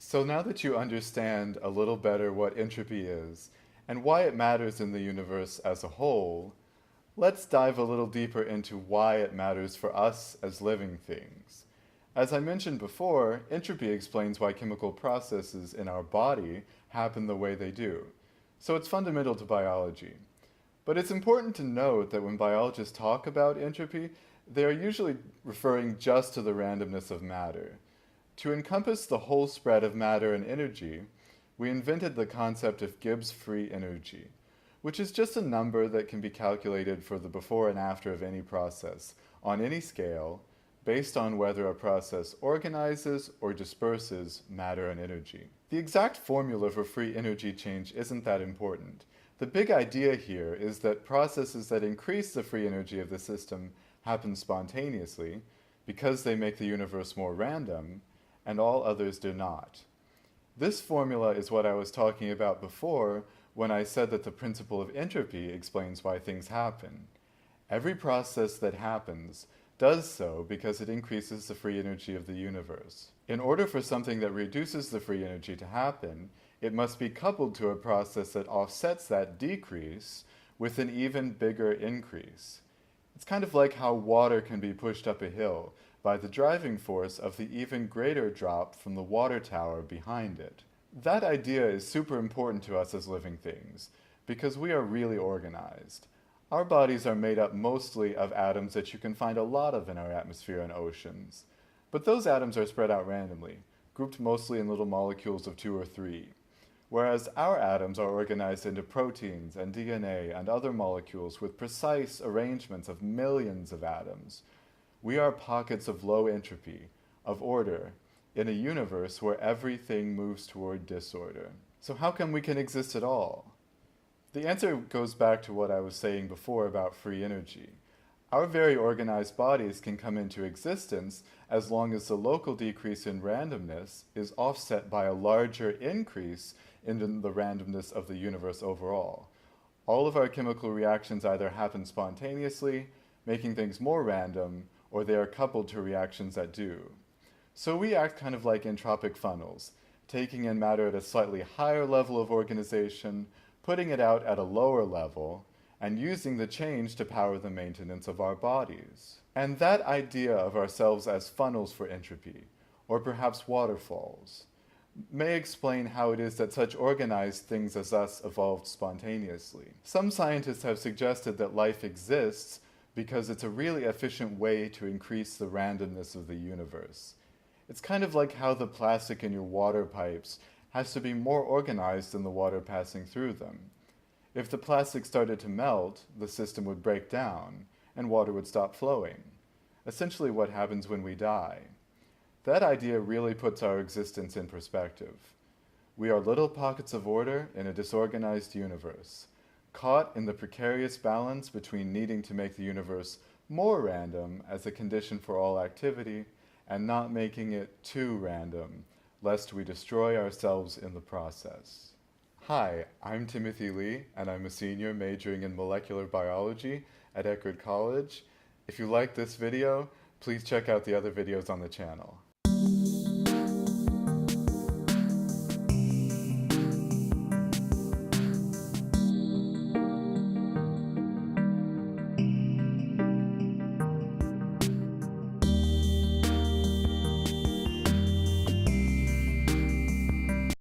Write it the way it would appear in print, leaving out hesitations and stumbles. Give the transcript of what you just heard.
So now that you understand a little better what entropy is and why it matters in the universe as a whole, let's dive a little deeper into why it matters for us as living things. As I mentioned before, entropy explains why chemical processes in our body happen the way they do. So it's fundamental to biology. But it's important to note that when biologists talk about entropy, they are usually referring just to the randomness of matter. To encompass the whole spread of matter and energy, we invented the concept of Gibbs free energy, which is just a number that can be calculated for the before and after of any process, on any scale, based on whether a process organizes or disperses matter and energy. The exact formula for free energy change isn't that important. The big idea here is that processes that increase the free energy of the system happen spontaneously because they make the universe more random, and all others do not. This formula is what I was talking about before when I said that the principle of entropy explains why things happen. Every process that happens does so because it increases the free energy of the universe. In order for something that reduces the free energy to happen, it must be coupled to a process that offsets that decrease with an even bigger increase. It's kind of like how water can be pushed up a hill by the driving force of the even greater drop from the water tower behind it. That idea is super important to us as living things, because we are really organized. Our bodies are made up mostly of atoms that you can find a lot of in our atmosphere and oceans. But those atoms are spread out randomly, grouped mostly in little molecules of 2 or 3. Whereas our atoms are organized into proteins and DNA and other molecules with precise arrangements of millions of atoms. We are pockets of low entropy, of order, in a universe where everything moves toward disorder. So how come we can exist at all? The answer goes back to what I was saying before about free energy. Our very organized bodies can come into existence as long as the local decrease in randomness is offset by a larger increase in the randomness of the universe overall. All of our chemical reactions either happen spontaneously, making things more random, or they are coupled to reactions that do. So we act kind of like entropic funnels, taking in matter at a slightly higher level of organization, putting it out at a lower level, and using the change to power the maintenance of our bodies. And that idea of ourselves as funnels for entropy, or perhaps waterfalls, may explain how it is that such organized things as us evolved spontaneously. Some scientists have suggested that life exists because it's a really efficient way to increase the randomness of the universe. It's kind of like how the plastic in your water pipes has to be more organized than the water passing through them. If the plastic started to melt, the system would break down, and water would stop flowing. Essentially what happens when we die. That idea really puts our existence in perspective. We are little pockets of order in a disorganized universe, caught in the precarious balance between needing to make the universe more random as a condition for all activity and not making it too random, lest we destroy ourselves in the process. Hi, I'm Timothy Lee, and I'm a senior majoring in molecular biology at Eckerd College. If you like this video, please check out the other videos on the channel.